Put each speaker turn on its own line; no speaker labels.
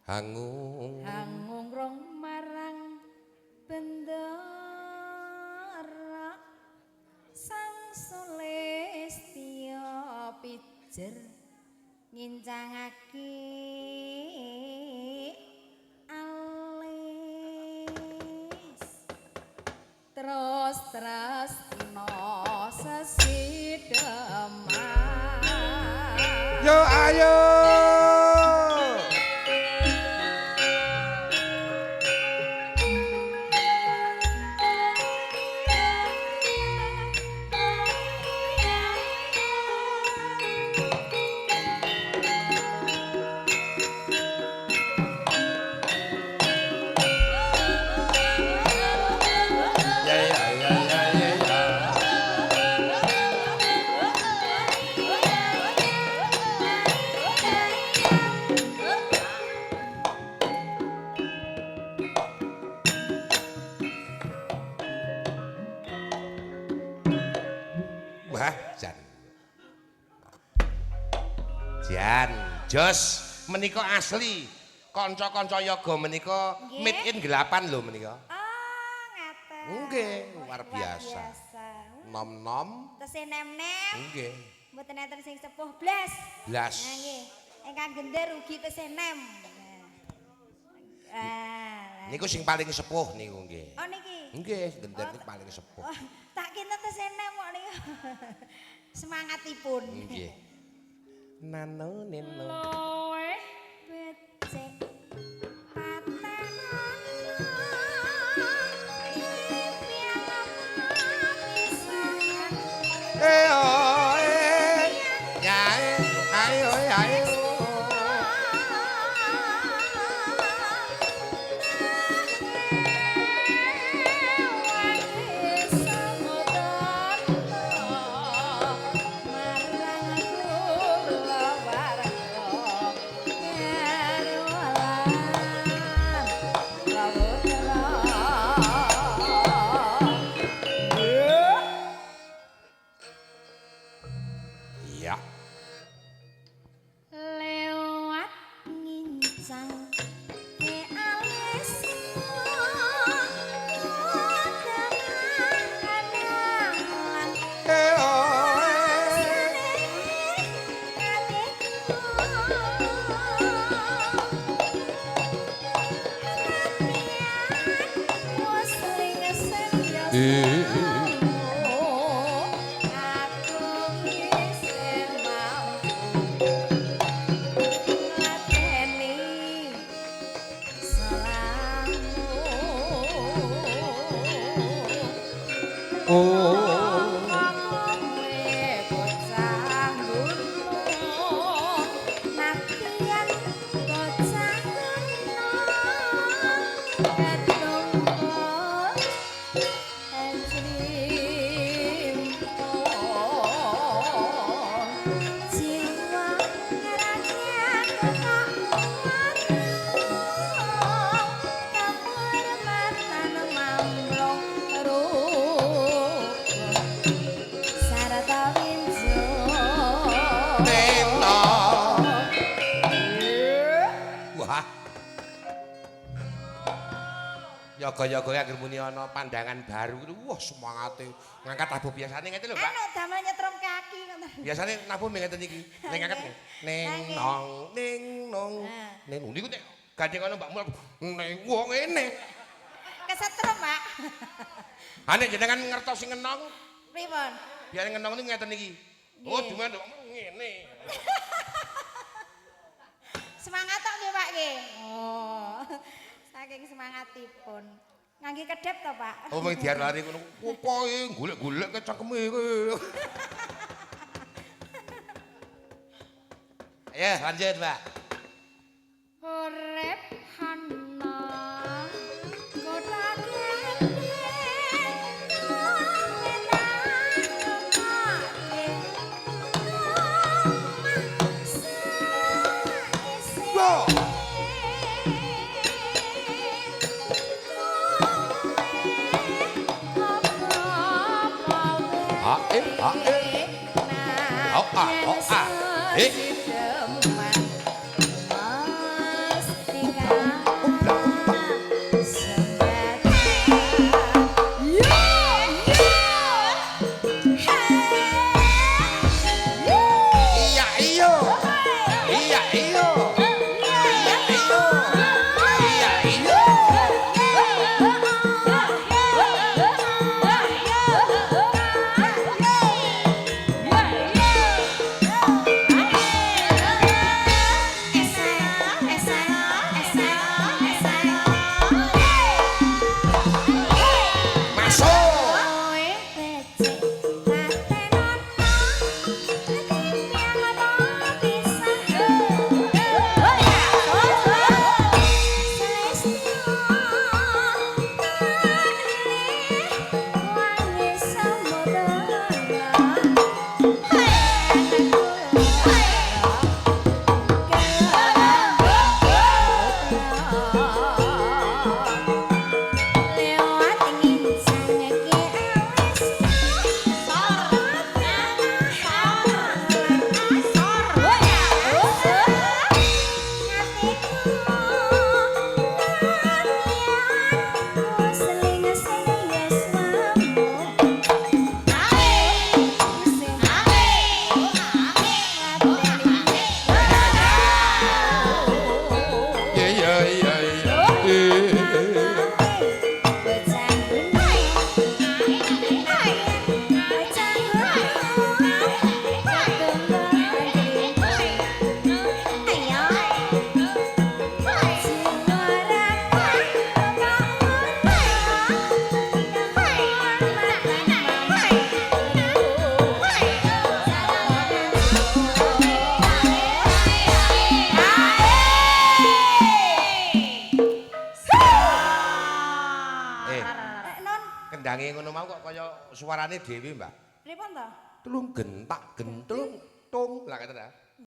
Hangung
hangung rong marang bendera sang Sulistya pijer ngincangake alis terus tresno sesidheman
yo ayo wah Jan Jos menika asli kanca-kanca yoga menika made in 8 lho menika.
Ngaten.
Nggih, luar biasa. Nom-nom.
Tesih nem-nem.
Nggih.
Mboten enten sing sepuh blas.
Blas.
Nah nggih. Ingkang gender ugi tesih nem.
Niku sing paling sepuh niku nggih.
Oh niki.
Nggih, gender niku paling sepuh.
Oh, tak kinten tesih nem kok niku. Semangatipun.
Nggih. Nano neno.
Loe becek patenan
Ayo ayo
lewat ngincang ke alis yoga-yoga anggere muni ana pandangan baru wah semangate ngangkat tabuh biasane ngene lho Pak. Anu damel nyetrum kaki ngoten.
Biasane nabuh ngeten iki. Ning ngangkat ning nong ning nong. Ning niku nek gandeng ana Mbak Mul ning wong ngene.
Kesetrum, Pak.
Ha nek jenengan ngertos sing ngenong
Pripun?
biar ngenong niku ngeten iki. Oh cuman ngene.
Semangat tok nggih, Pak nggih. Oh. Saking semangatipun. Ngangge kedhep to, Pak?
Oh mung diar-lari ngono. Pokoke golek-golek ke cangkeme kowe. Ya, lanjut, Pak.
Urip hana kodake
Go! ndange ngono mau kok kaya suarane dhewe, Mbak.
Pripun to?
Tulung gentak gentlung tung. Lah kata